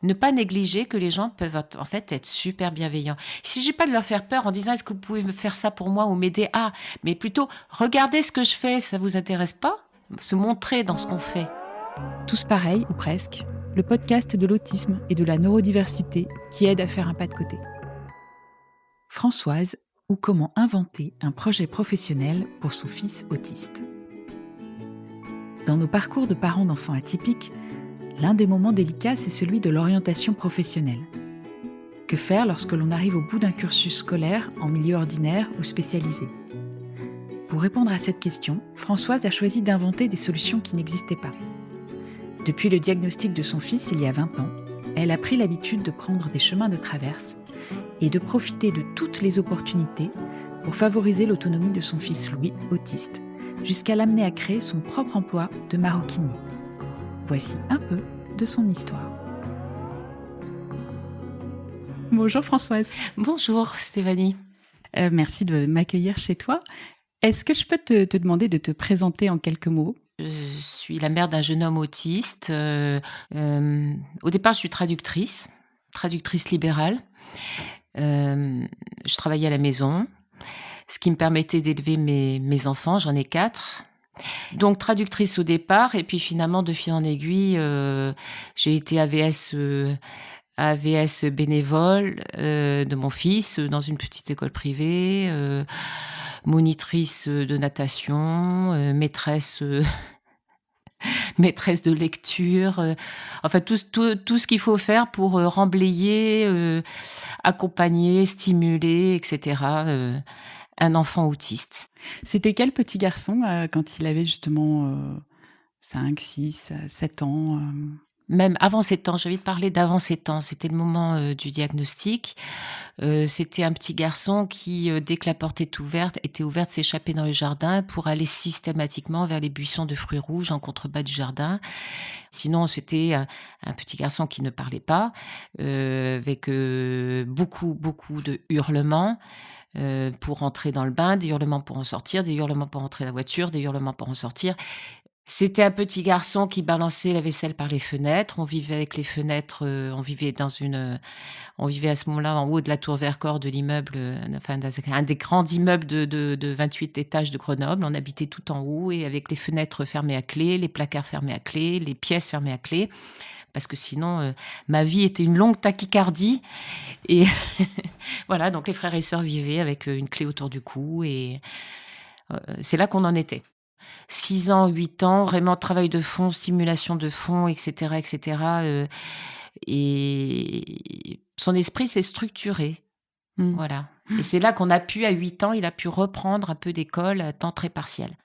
Ne pas négliger que les gens peuvent en fait être super bienveillants. Il ne s'agit pas de leur faire peur en disant est-ce que vous pouvez me faire ça pour moi ou m'aider à, mais plutôt regardez ce que je fais, ça vous intéresse pas? Se montrer dans ce qu'on fait. Tous pareils, ou presque, le podcast de l'autisme et de la neurodiversité qui aide à faire un pas de côté. Françoise, ou comment inventer un projet professionnel pour son fils autiste. Dans nos parcours de parents d'enfants atypiques, l'un des moments délicats, c'est celui de l'orientation professionnelle. Que faire lorsque l'on arrive au bout d'un cursus scolaire en milieu ordinaire ou spécialisé? Pour répondre à cette question, Françoise a choisi d'inventer des solutions qui n'existaient pas. Depuis le diagnostic de son fils il y a 20 ans, elle a pris l'habitude de prendre des chemins de traverse et de profiter de toutes les opportunités pour favoriser l'autonomie de son fils Louis, autiste, jusqu'à l'amener à créer son propre emploi de maroquinerie. Voici un peu de son histoire. Bonjour Françoise. Bonjour Stéphanie. Merci de m'accueillir chez toi. Est-ce que je peux te demander de te présenter en quelques mots ? Je suis la mère d'un jeune homme autiste. Au départ, je suis traductrice libérale. Je travaillais à la maison, ce qui me permettait d'élever mes enfants. J'en ai 4. Donc traductrice au départ, et puis finalement, de fil en aiguille, j'ai été AVS bénévole de mon fils dans une petite école privée, monitrice de natation, maîtresse de lecture, enfin tout ce qu'il faut faire pour remblayer, accompagner, stimuler, etc. Un enfant autiste. C'était quel petit garçon quand il avait justement 5, 6, 7 ans Même avant 7 ans, j'ai envie de parler d'avant 7 ans. C'était le moment du diagnostic. C'était un petit garçon qui, dès que la porte était ouverte, s'échappait dans le jardin pour aller systématiquement vers les buissons de fruits rouges en contrebas du jardin. Sinon, c'était un petit garçon qui ne parlait pas, avec beaucoup de hurlements. Pour rentrer dans le bain, des hurlements pour en sortir, des hurlements pour rentrer dans la voiture, des hurlements pour en sortir. C'était un petit garçon qui balançait la vaisselle par les fenêtres. On vivait avec les fenêtres, on vivait à ce moment-là en haut de la tour Vercors de l'immeuble, enfin dans un des grands immeubles de 28 étages de Grenoble. On habitait tout en haut et avec les fenêtres fermées à clé, les placards fermés à clé, les pièces fermées à clé. Parce que sinon, ma vie était une longue tachycardie. Et voilà, donc les frères et sœurs vivaient avec une clé autour du cou. Et c'est là qu'on en était. 6 ans, 8 ans, vraiment travail de fond, stimulation de fond, etc. Et son esprit s'est structuré. Voilà. Et c'est là qu'on a pu, à 8 ans, il a pu reprendre un peu d'école à temps très partiel.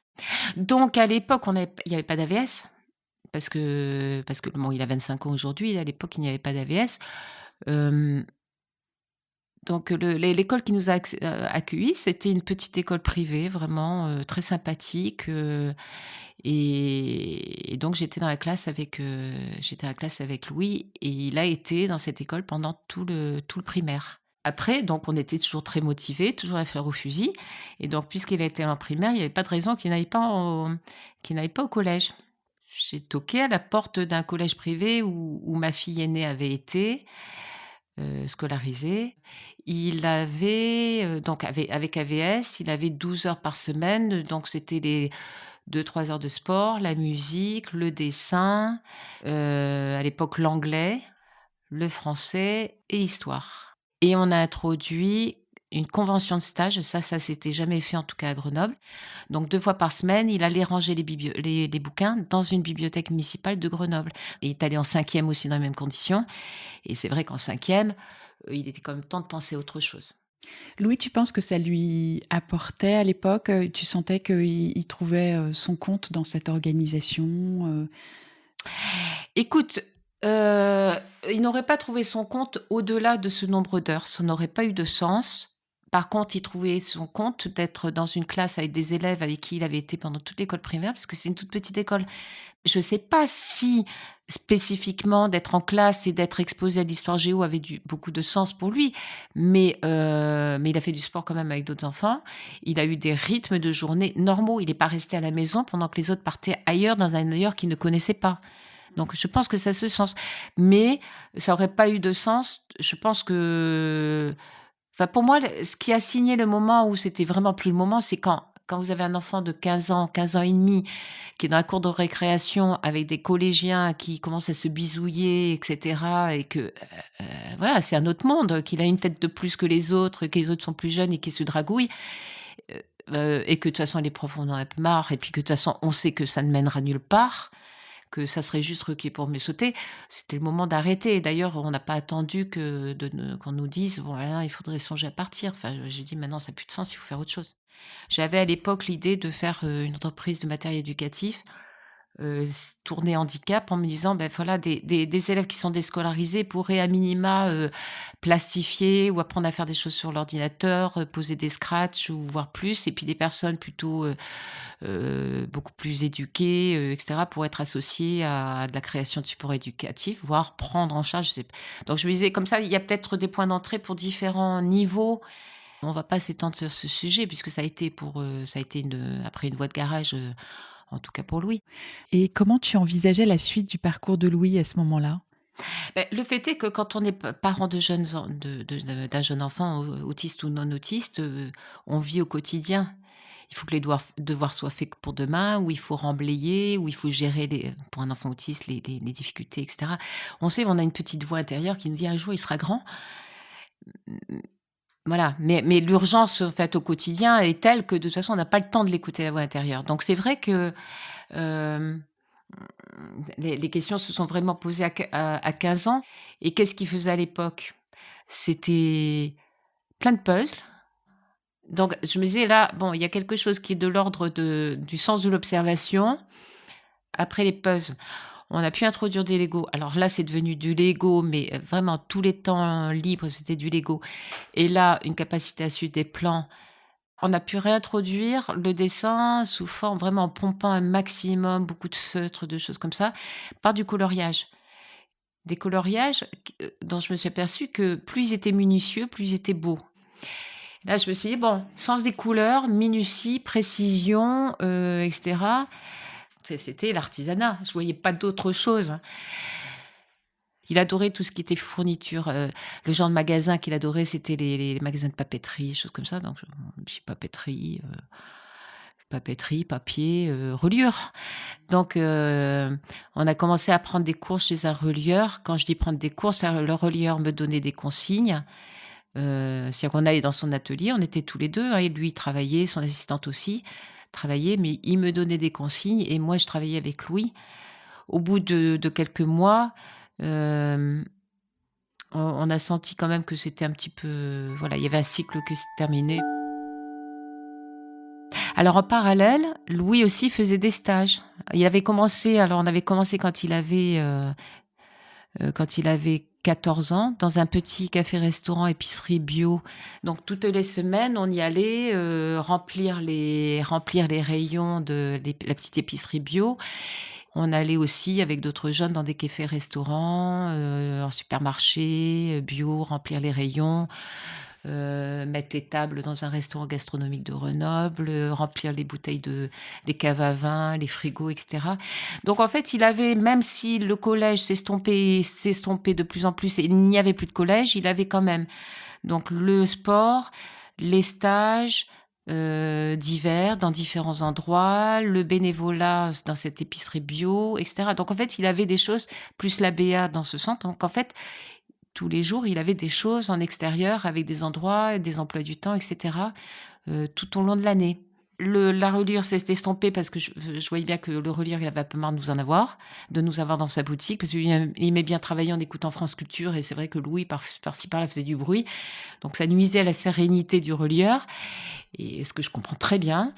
Donc, à l'époque, il n'y avait pas d'AVS. Parce que bon, il a 25 ans aujourd'hui, à l'époque, il n'y avait pas d'AVS. Donc l'école qui nous a accueillis, c'était une petite école privée, vraiment très sympathique. Et donc j'étais dans la classe avec Louis, et il a été dans cette école pendant tout le primaire. Après, donc on était toujours très motivés, toujours à fleur au fusil. Et donc puisqu'il était en primaire, il n'y avait pas de raison qu'il n'aille pas au collège. J'ai toqué à la porte d'un collège privé où ma fille aînée avait été scolarisée. Il avait, donc avec AVS, il avait 12 heures par semaine, donc c'était les 2-3 heures de sport, la musique, le dessin, à l'époque l'anglais, le français et histoire. Et on a introduit une convention de stage, ça s'était jamais fait en tout cas à Grenoble. Donc 2 fois par semaine, il allait ranger les bouquins dans une bibliothèque municipale de Grenoble. Et il est allé en 5e aussi dans les mêmes conditions. Et c'est vrai qu'en 5e, il était quand même temps de penser à autre chose. Louis, tu penses que ça lui apportait à l'époque? Tu sentais qu'il trouvait son compte dans cette organisation? Écoute, il n'aurait pas trouvé son compte au-delà de ce nombre d'heures. Ça n'aurait pas eu de sens. Par contre, il trouvait son compte d'être dans une classe avec des élèves avec qui il avait été pendant toute l'école primaire, parce que c'est une toute petite école. Je ne sais pas si spécifiquement d'être en classe et d'être exposé à l'histoire géo avait beaucoup de sens pour lui, mais il a fait du sport quand même avec d'autres enfants. Il a eu des rythmes de journée normaux. Il n'est pas resté à la maison pendant que les autres partaient ailleurs, dans un ailleurs qu'il ne connaissait pas. Donc je pense que ça a ce sens. Mais ça aurait pas eu de sens. Je pense que enfin pour moi, ce qui a signé le moment où c'était vraiment plus le moment, c'est quand vous avez un enfant de 15 ans et demi, qui est dans la cour de récréation avec des collégiens qui commencent à se bisouiller et cetera et que, voilà, c'est un autre monde, qu'il a une tête de plus que les autres, que les autres sont plus jeunes et qu'ils se dragouillent, heu et que de toute façon les profs en ont un peu marre et puis que de toute façon on sait que ça ne mènera nulle part, que ça serait juste recueilli pour mieux sauter. C'était le moment d'arrêter. D'ailleurs, on n'a pas attendu qu'on nous dise: «Voilà, il faudrait songer à partir». Enfin, j'ai dit: «Maintenant, ça n'a plus de sens, il faut faire autre chose». J'avais à l'époque l'idée de faire, une entreprise de matériel éducatif, tournée handicap en me disant: «Beh, voilà, des élèves qui sont déscolarisés pourraient à minima, plastifier ou apprendre à faire des choses sur l'ordinateur, poser des scratchs ou voire plus et puis des personnes plutôt, beaucoup plus éduquées, et cetera, pour être associées à de la création de supports éducatifs, voire prendre en charge, je sais donc je me disais comme ça, il y a peut-être des points d'entrée pour différents niveaux. On va pas s'étendre sur ce sujet puisque ça a été après une voie de garage, en tout cas pour Louis. Et comment tu envisageais la suite du parcours de Louis à ce moment-là? Le fait est que quand on est parent de jeunes en d'un jeune enfant autiste ou non autiste, on vit au quotidien. Il faut que les devoirs soient faits pour demain, ou il faut remblayer, ou il faut gérer pour un enfant autiste les difficultés, et cetera. On sait, on a une petite voix intérieure qui nous dit: «Un jour, il sera grand». Mmh, voilà, mais l'urgence, en fait, au quotidien est telle que, de toute façon, on n'a pas le temps de l'écouter, la voix intérieure. Donc c'est vrai que, hem, les questions se sont vraiment posées à 15 ans et qu'est-ce qu'il faisait à l'époque? C'était plein de puzzles. Donc je me disais là, bon, il y a quelque chose qui est de l'ordre du sens de l'observation. Après les puzzles, on a pu introduire des Lego. Alors là, c'est devenu du Lego, mais vraiment tous les temps libres, c'était du Lego. Et là, une capacité à suivre des plans. On a pu réintroduire le dessin sous forme vraiment en pompant un maximum, beaucoup de feutres, de choses comme ça, par du coloriage. Des coloriages dont je me suis aperçue que plus ils étaient minutieux, plus ils étaient beaux. Là, je me suis dit: «Bon, sens des couleurs, minutie, précision, et cetera». C'était l'artisanat, je voyais pas d'autre chose. Il adorait tout ce qui était fourniture, le genre de magasin qu'il adorait, c'était les magasins de papeterie, choses comme ça, donc je papeterie, papier, reliure. Donc on a commencé à prendre des cours chez un relieur. Quand je dis prendre des cours, c'est le relieur me donnait des consignes. C'est-à-dire qu'on allait dans son atelier, on était tous les 2, hein, et lui il travaillait, son assistante aussi travaillait, mais il me donnait des consignes et moi je travaillais avec Louis. Au bout de quelques mois, hem, on a senti quand même que c'était un petit peu voilà, il y avait un cycle qui se terminait. Alors en parallèle, Louis aussi faisait des stages. On avait commencé quand il avait 14 ans, dans un petit café-restaurant épicerie bio. Donc toutes les semaines, on y allait, remplir les rayons de la petite épicerie bio. On allait aussi avec d'autres jeunes dans des cafés-restaurants, en supermarché, bio, remplir les rayons, mettre les tables dans un restaurant gastronomique de Grenoble, remplir les caves à vin, les frigos, et cetera. Donc en fait, il avait, même si le collège s'estompait de plus en plus et il n'y avait plus de collège, il avait quand même donc le sport, les stages, d'hiver dans différents endroits, le bénévolat dans cette épicerie bio, et cetera. Donc en fait, il avait des choses, plus la BA dans ce centre. Donc en fait, tous les jours, il avait des choses en extérieur avec des endroits, des emplois du temps, et cetera, tout au long de l'année. La reliure s'est estompée parce que je voyais bien que le relieur, il avait un peu marre de nous avoir dans sa boutique, parce qu'il aimait bien travailler en écoutant France Culture, et c'est vrai que Louis, par-ci par-là, faisait du bruit. Donc ça nuisait à la sérénité du relieur, et ce que je comprends très bien.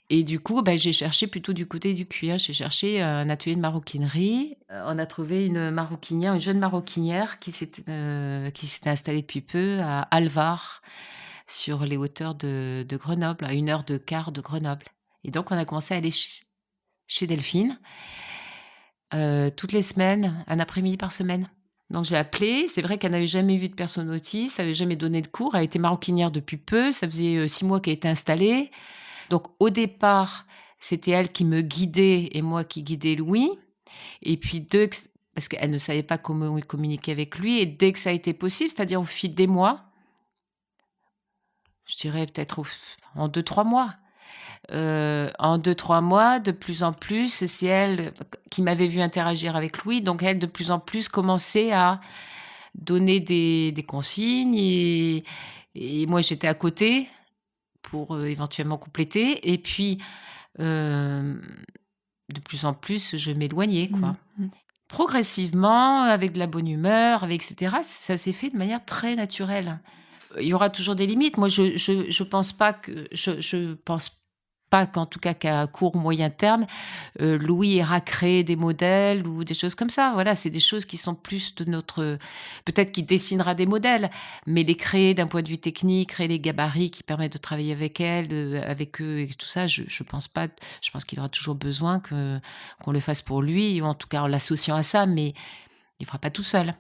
Et du coup, j'ai cherché plutôt du côté du cuir. J'ai cherché un atelier de maroquinerie. On a trouvé une jeune maroquinière qui s'était installée depuis peu à Alvar, sur les hauteurs de Grenoble, à 1 heure de quart de Grenoble. Et donc on a commencé à aller chez Delphine, toutes les semaines, un après-midi par semaine. Donc j'ai appelé, c'est vrai qu'elle n'avait jamais vu de personne autiste, elle n'avait jamais donné de cours, elle était maroquinière depuis peu, ça faisait 6 mois qu'elle était installée. Donc au départ, c'était elle qui me guidait et moi qui guidais Louis. Et puis parce qu'elle ne savait pas comment communiquer avec lui, et dès que ça a été possible, c'est-à-dire au fil des mois, je dirais peut-être en 2-3 mois. En 2-3 mois, de plus en plus, c'est elle qui m'avait vu interagir avec Louis, donc elle, de plus en plus, commençait à donner des consignes, et moi, j'étais à côté pour éventuellement compléter. Et puis, de plus en plus, je m'éloignais, quoi. Progressivement, avec de la bonne humeur, avec etc., ça s'est fait de manière très naturelle. Il y aura toujours des limites. Moi, je pense pas qu'en tout cas qu'à court ou moyen terme, Louis ira créer des modèles ou des choses comme ça. Voilà, c'est des choses qui sont plus de notre... Peut-être qu'il dessinera des modèles, mais les créer d'un point de vue technique, créer les gabarits qui permettent de travailler avec elle, avec eux et tout ça, je pense pas. Je pense qu'il aura toujours besoin qu'on le fasse pour lui, ou en tout cas en l'associant à ça, mais il fera pas tout seul.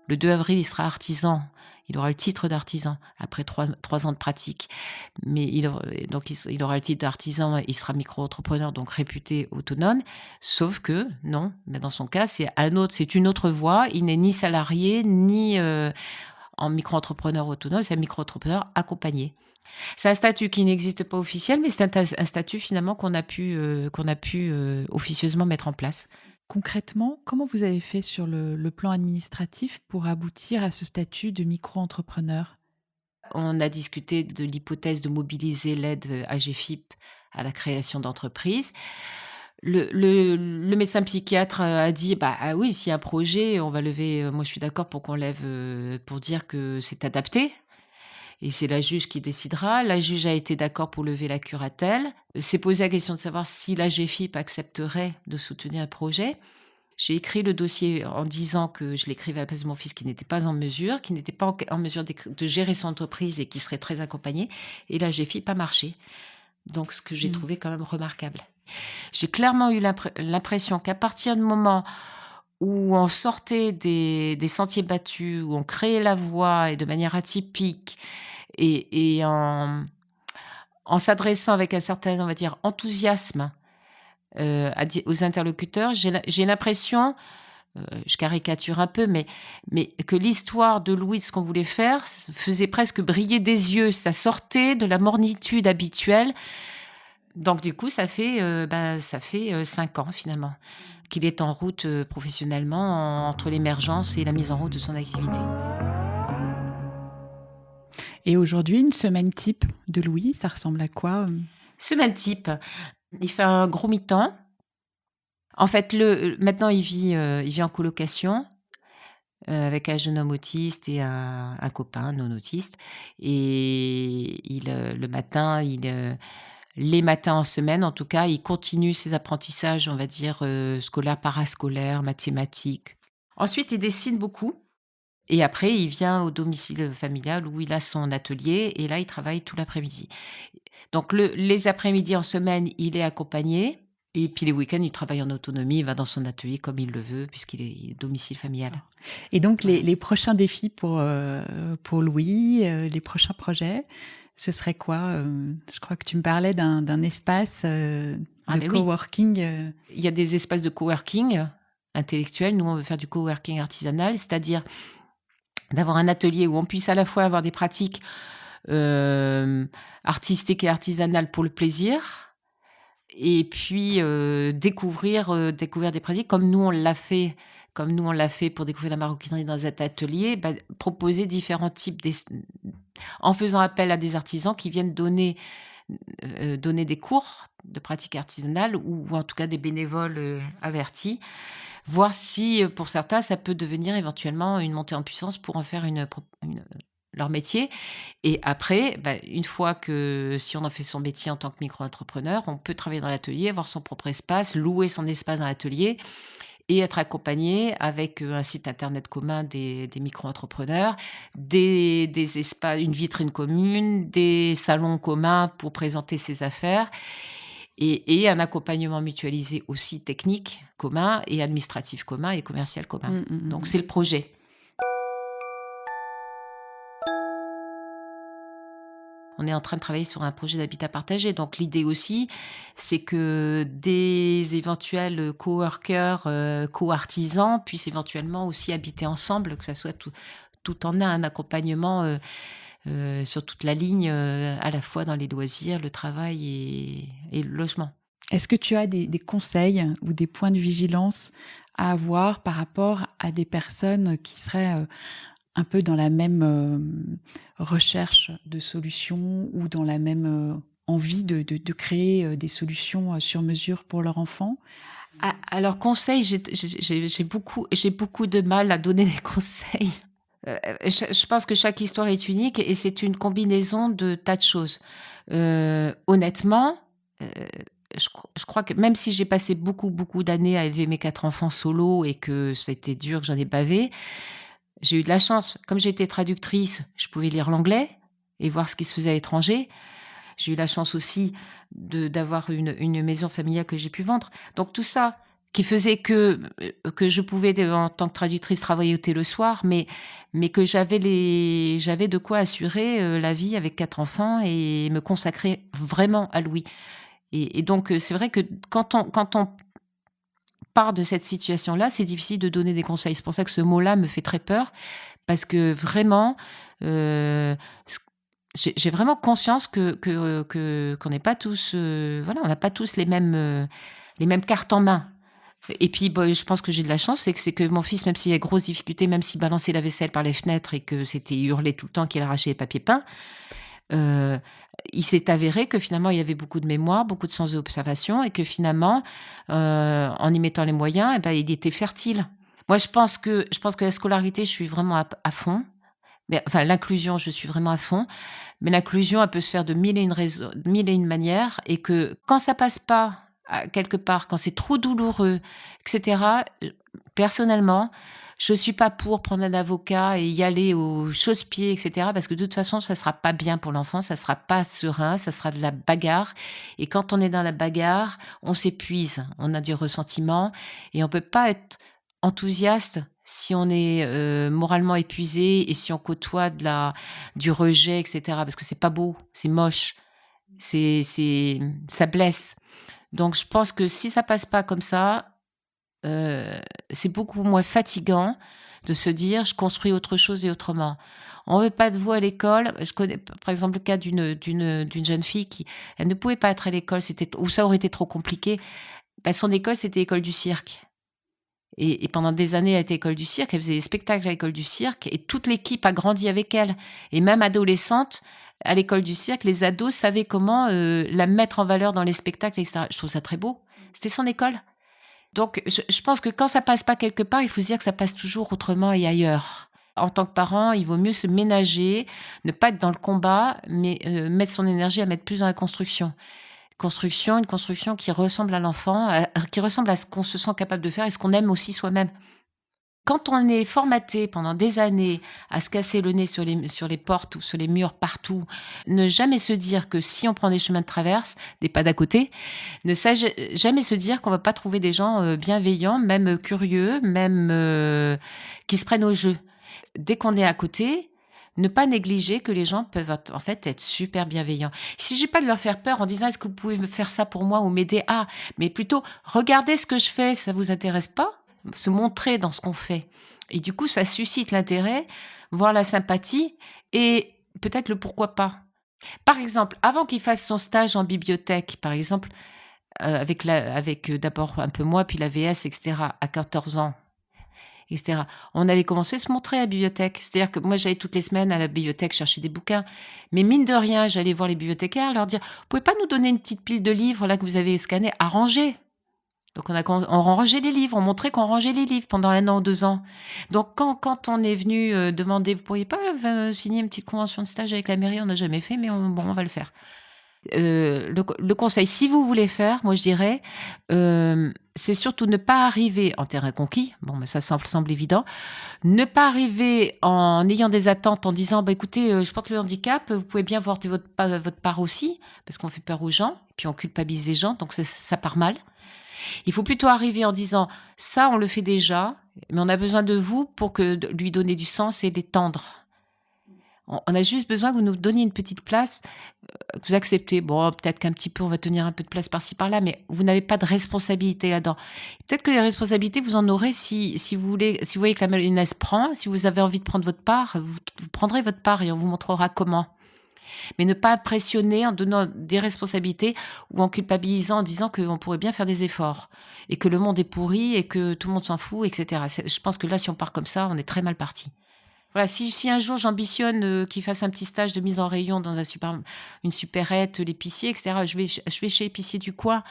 Le 2 avril, il sera artisan. Il aura le titre d'artisan après 3 ans de pratique. Mais il aura le titre d'artisan, il sera micro-entrepreneur, donc réputé autonome. Sauf que, non, mais dans son cas, c'est une autre voie. Il n'est ni salarié, ni en micro-entrepreneur autonome, c'est un micro-entrepreneur accompagné. C'est un statut qui n'existe pas officiel, mais c'est un statut finalement qu'on a pu officieusement mettre en place. Concrètement, comment vous avez fait sur le plan administratif pour aboutir à ce statut de micro-entrepreneur ? On a discuté de l'hypothèse de mobiliser l'aide AGFIP à la création d'entreprises. Le médecin psychiatre a dit oui, s'il y a un projet, on va lever. Moi, je suis d'accord pour qu'on lève, pour dire que c'est adapté. Et c'est la juge qui décidera. La juge a été d'accord pour lever la curatelle. S'est posé la question de savoir si l'AGFIP accepterait de soutenir un projet. J'ai écrit le dossier en disant que je l'écrivais à la place de mon fils qui n'était pas en mesure, de gérer son entreprise et qui serait très accompagné. Et l'AGFIP a marché. Donc, ce que j'ai trouvé quand même remarquable. J'ai clairement eu l'impression qu'à partir du moment où on sortait des sentiers battus, où on créait la voie et de manière atypique, et en s'adressant avec un certain, on va dire, enthousiasme aux interlocuteurs, j'ai l'impression, je caricature un peu, mais que l'histoire de Louis, de ce qu'on voulait faire, faisait presque briller des yeux. Ça sortait de la mornitude habituelle. Donc du coup, ça fait 5 ans finalement qu'il est en route professionnellement entre l'émergence et la mise en route de son activité. Et aujourd'hui, une semaine type de Louis, ça ressemble à quoi ? Semaine type, il fait un gros mi-temps. En fait, maintenant, il vit en colocation avec un jeune homme autiste et un copain non autiste. Et le matin, les matins en semaine, en tout cas, il continue ses apprentissages, on va dire, scolaires, parascolaires, mathématiques. Ensuite, il dessine beaucoup. Et après, il vient au domicile familial où il a son atelier et là, il travaille tout l'après-midi. Donc, les après-midi en semaine, il est accompagné. Et puis les week-ends, il travaille en autonomie, il va dans son atelier comme il le veut puisqu'il est domicile familial. Et donc, les prochains défis pour Louis, les prochains projets, ce serait quoi ? Je crois que tu me parlais d'un espace de coworking. Oui. Il y a des espaces de coworking intellectuel. Nous, on veut faire du coworking artisanal, c'est-à-dire d'avoir un atelier où on puisse à la fois avoir des pratiques artistiques et artisanales pour le plaisir, et puis découvrir des pratiques comme nous on l'a fait pour découvrir la maroquinerie dans cet atelier, proposer différents types en faisant appel à des artisans qui viennent donner des cours de pratique artisanale ou en tout cas des bénévoles avertis, voir si pour certains ça peut devenir éventuellement une montée en puissance pour en faire leur métier. Et après, une fois que si on en fait son métier en tant que micro-entrepreneur, on peut travailler dans l'atelier, avoir son propre espace, louer son espace dans l'atelier et être accompagné avec un site internet commun des micro-entrepreneurs, des espaces, une vitrine commune, des salons communs pour présenter ses affaires et un accompagnement mutualisé aussi technique commun et administratif commun et commercial commun. Donc c'est le projet. on est en train de travailler sur un projet d'habitat partagé. Donc l'idée aussi, c'est que des éventuels coworkers, co-artisans puissent éventuellement aussi habiter ensemble, que ça soit tout en un accompagnement sur toute la ligne, à la fois dans les loisirs, le travail et le logement. Est-ce que tu as des conseils ou des points de vigilance à avoir par rapport à des personnes qui seraient un peu dans la même recherche de solutions ou dans la même envie de créer des solutions sur mesure pour leur enfant? Alors conseil, j'ai beaucoup de mal à donner des conseils. Je pense que chaque histoire est unique et c'est une combinaison de tas de choses. Honnêtement, je crois que même si j'ai passé beaucoup d'années à élever mes 4 enfants solo et que c'était dur, que j'en ai bavé, j'ai eu de la chance. Comme j'étais traductrice, je pouvais lire l'anglais et voir ce qui se faisait à l'étranger. J'ai eu la chance aussi d'avoir une maison familiale que j'ai pu vendre. Donc tout ça qui faisait que je pouvais, en tant que traductrice, travailler au thé le soir, mais que j'avais de quoi assurer la vie avec 4 enfants et me consacrer vraiment à Louis. Et donc c'est vrai que quand on part de cette situation-là, c'est difficile de donner des conseils. C'est pour ça que ce mot-là me fait très peur, parce que vraiment, j'ai vraiment conscience qu'on n'est pas tous, voilà, on n'a pas tous les mêmes cartes en main. Et puis, je pense que j'ai de la chance, c'est que mon fils, même s'il y a grosses difficultés, même s'il balançait la vaisselle par les fenêtres et que c'était hurlé tout le temps qu'il arrachait les papiers peints, il s'est avéré que finalement, il y avait beaucoup de mémoire, beaucoup de sens d'observation et que finalement, en y mettant les moyens, il était fertile. Moi, je pense que la scolarité, je suis vraiment à fond. Mais, enfin, l'inclusion, je suis vraiment à fond. Mais l'inclusion, elle peut se faire de mille et une manières et que quand ça passe pas, quelque part, quand c'est trop douloureux, etc., personnellement, je suis pas pour prendre un avocat et y aller au chausse-pied, etc., parce que de toute façon, ça sera pas bien pour l'enfant, ça sera pas serein, ça sera de la bagarre. Et quand on est dans la bagarre, on s'épuise, on a du ressentiment et on peut pas être enthousiaste si on est moralement épuisé et si on côtoie du rejet, etc., parce que c'est pas beau, c'est moche, ça blesse. Donc, je pense que si ça passe pas comme ça, c'est beaucoup moins fatigant de se dire je construis autre chose et autrement. On veut pas de vous à l'école. Je connais par exemple le cas d'une jeune fille qui elle ne pouvait pas être à l'école, ou ça aurait été trop compliqué. Son école c'était l'école du cirque. Et pendant des années, elle était à l'école du cirque, elle faisait des spectacles à l'école du cirque et toute l'équipe a grandi avec elle. Et même adolescente, à l'école du cirque, les ados savaient comment la mettre en valeur dans les spectacles, etc. Je trouve ça très beau. C'était son école. Donc, je pense que quand ça passe pas quelque part, il faut se dire que ça passe toujours autrement et ailleurs. En tant que parent, il vaut mieux se ménager, ne pas être dans le combat, mais mettre son énergie à mettre plus dans la construction. Une construction qui ressemble à l'enfant, qui ressemble à ce qu'on se sent capable de faire et ce qu'on aime aussi soi-même. Quand on est formaté pendant des années à se casser le nez sur les portes ou sur les murs partout, ne jamais se dire que si on prend des chemins de traverse, des pas d'à côté, jamais se dire qu'on va pas trouver des gens bienveillants, même curieux, même qui se prennent au jeu. Dès qu'on est à côté, ne pas négliger que les gens peuvent en fait être super bienveillants. Il s'agit pas de leur faire peur en disant est-ce que vous pouvez me faire ça pour moi ou m'aider à, mais plutôt regardez ce que je fais, ça vous intéresse pas? Se montrer dans ce qu'on fait. Et du coup, ça suscite l'intérêt, voire la sympathie et peut-être le pourquoi pas. Par exemple, avant qu'il fasse son stage en bibliothèque, par exemple, avec d'abord un peu moi, puis la VS, etc., à 14 ans, etc. On avait commencé à se montrer à la bibliothèque. C'est-à-dire que moi, j'allais toutes les semaines à la bibliothèque chercher des bouquins. Mais mine de rien, j'allais voir les bibliothécaires, leur dire « Vous pouvez pas nous donner une petite pile de livres là que vous avez scannés à ranger ?» Donc, on rangeait les livres, on montrait qu'on rangeait les livres pendant 1 an, 2 ans. Donc, quand on est venu demander « Vous pourriez pas signer une petite convention de stage avec la mairie ?» On n'a jamais fait, mais on va le faire. Le conseil, si vous voulez faire, moi je dirais, c'est surtout ne pas arriver en terrain conquis. Bon, mais ça semble évident. Ne pas arriver en ayant des attentes en disant, écoutez, je porte le handicap, vous pouvez bien porter votre part aussi, parce qu'on fait peur aux gens, puis on culpabilise les gens, donc ça part mal. Il faut plutôt arriver en disant, ça on le fait déjà, mais on a besoin de vous pour lui donner du sens et l'étendre. On a juste besoin que vous nous donniez une petite place, que vous acceptez. Bon, peut-être qu'un petit peu, on va tenir un peu de place par-ci, par-là, mais vous n'avez pas de responsabilité là-dedans. Peut-être que les responsabilités, vous en aurez si vous voulez, si vous voyez que la mayonnaise prend, si vous avez envie de prendre votre part, vous prendrez votre part et on vous montrera comment. Mais ne pas impressionner en donnant des responsabilités ou en culpabilisant, en disant qu'on pourrait bien faire des efforts et que le monde est pourri et que tout le monde s'en fout, etc. Je pense que là, si on part comme ça, on est très mal parti. Voilà, si un jour j'ambitionne qu'il fasse un petit stage de mise en rayon dans une supérette, l'épicier, etc., je vais chez l'épicier du coin.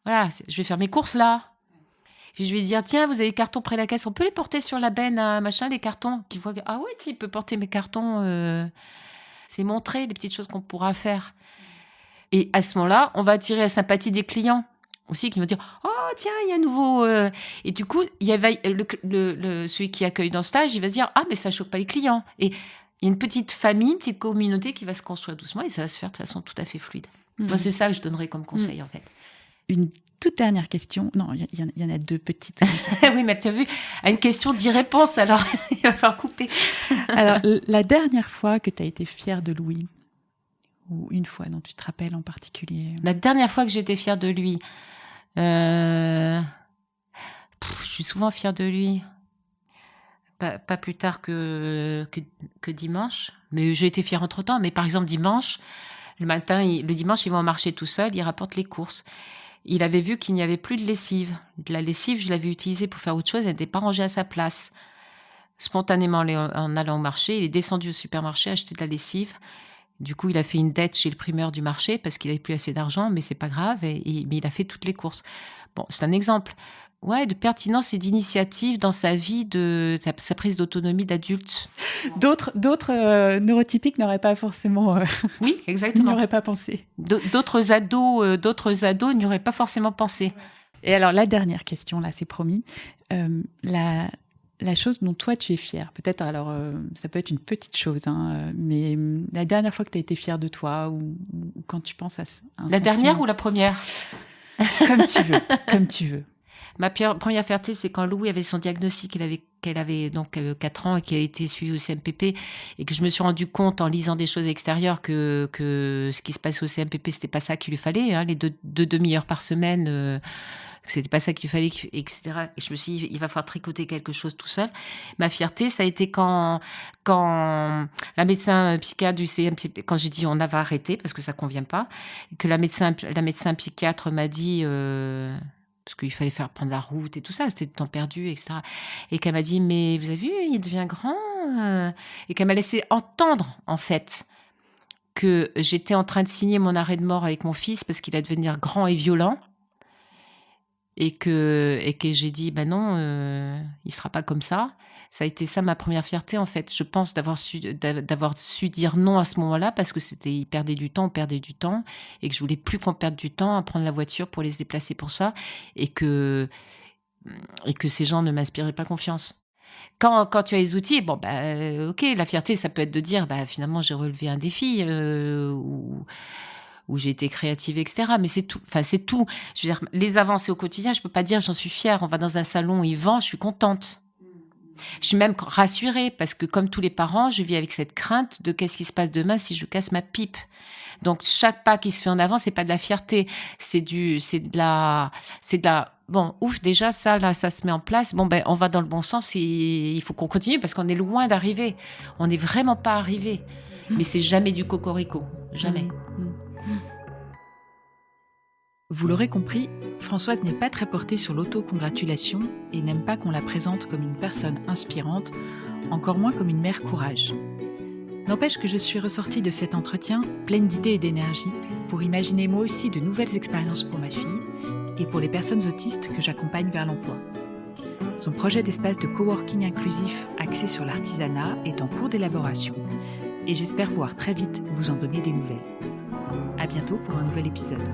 Voilà, je vais faire mes courses là. Puis je vais dire, tiens, vous avez des cartons près de la caisse, on peut les porter sur la benne, machin, les cartons. Qui voient, ah ouais, il peut porter mes cartons. C'est montrer les petites choses qu'on pourra faire. Et à ce moment-là, on va attirer la sympathie des clients aussi, qui vont dire, oh tiens, il y a un nouveau... Et du coup, il y a celui qui accueille dans le stage, il va se dire, ah mais ça choque pas les clients. Et il y a une petite famille, une petite communauté qui va se construire doucement et ça va se faire de façon tout à fait fluide. Moi, c'est ça que je donnerais comme conseil, en fait. Une toute dernière question. Non, il y en a 2 petites. Oui, mais tu as vu, à une question, 10 réponses, alors il va falloir couper. Alors, la dernière fois que tu as été fière de Louis, ou une fois dont tu te rappelles en particulier? La dernière fois que j'ai été fière de lui, je suis souvent fière de lui. Pas plus tard que dimanche, mais j'ai été fière entre-temps. Mais par exemple, dimanche, le dimanche, il va au marché tout seul, il rapporte les courses. Il avait vu qu'il n'y avait plus de lessive. La lessive, je l'avais utilisée pour faire autre chose, elle n'était pas rangée à sa place. Spontanément, en allant au marché, il est descendu au supermarché acheter de la lessive. Du coup, il a fait une dette chez le primeur du marché parce qu'il n'avait plus assez d'argent, mais c'est pas grave, mais il a fait toutes les courses. Bon, c'est un exemple. Ouais, de pertinence et d'initiative dans sa vie, sa prise d'autonomie d'adulte. D'autres neurotypiques n'auraient pas forcément... Oui, exactement. N'auraient pas pensé. D'autres ados n'y auraient pas forcément pensé. Et alors, la dernière question, là, c'est promis. La chose dont toi, tu es fière, peut-être, alors, ça peut être une petite chose, hein, mais la dernière fois que tu as été fière de toi ou quand tu penses à un La dernière ou la première? Comme tu veux, comme tu veux. Ma première fierté, c'est quand Louis avait son diagnostic, qu'elle avait donc 4 ans et qui a été suivie au CMPP et que je me suis rendu compte en lisant des choses extérieures que ce qui se passait au CMPP, c'était pas ça qu'il lui fallait, hein, les deux demi-heures par semaine, que c'était pas ça qu'il fallait, etc. Et je me suis dit, il va falloir tricoter quelque chose tout seul. Ma fierté, ça a été quand la médecin psychiatre du CMPP, quand j'ai dit on va arrêter parce que ça convient pas, que la médecin psychiatre m'a dit... parce qu'il fallait faire prendre la route et tout ça, c'était du temps perdu, etc. Et qu'elle m'a dit, mais vous avez vu, il devient grand. Et qu'elle m'a laissé entendre, en fait, que j'étais en train de signer mon arrêt de mort avec mon fils parce qu'il allait devenir grand et violent. Et que j'ai dit, ben non, il sera pas comme ça. Ça a été ça ma première fierté, en fait. Je pense d'avoir su dire non à ce moment-là parce que on perdait du temps et que je voulais plus qu'on perde du temps à prendre la voiture pour aller se déplacer pour ça et que ces gens ne m'inspiraient pas confiance. Quand tu as les outils, bon, ok, la fierté, ça peut être de dire, finalement, j'ai relevé un défi où j'ai été créative, etc. Mais c'est tout. Enfin, c'est tout. Je veux dire, les avancées au quotidien, je peux pas dire, j'en suis fière. On va dans un salon, il vend, je suis contente. Je suis même rassurée parce que comme tous les parents, je vis avec cette crainte de qu'est-ce qui se passe demain si je casse ma pipe. Donc chaque pas qui se fait en avant, c'est pas de la fierté, c'est de la bon, ouf, déjà ça là, ça se met en place. Bon on va dans le bon sens et il faut qu'on continue parce qu'on est loin d'arriver. On n'est vraiment pas arrivé. Mais c'est jamais du cocorico, jamais. Vous l'aurez compris, Françoise n'est pas très portée sur l'autocongratulation et n'aime pas qu'on la présente comme une personne inspirante, encore moins comme une mère courage. N'empêche que je suis ressortie de cet entretien pleine d'idées et d'énergie pour imaginer moi aussi de nouvelles expériences pour ma fille et pour les personnes autistes que j'accompagne vers l'emploi. Son projet d'espace de coworking inclusif axé sur l'artisanat est en cours d'élaboration et j'espère pouvoir très vite vous en donner des nouvelles. À bientôt pour un nouvel épisode.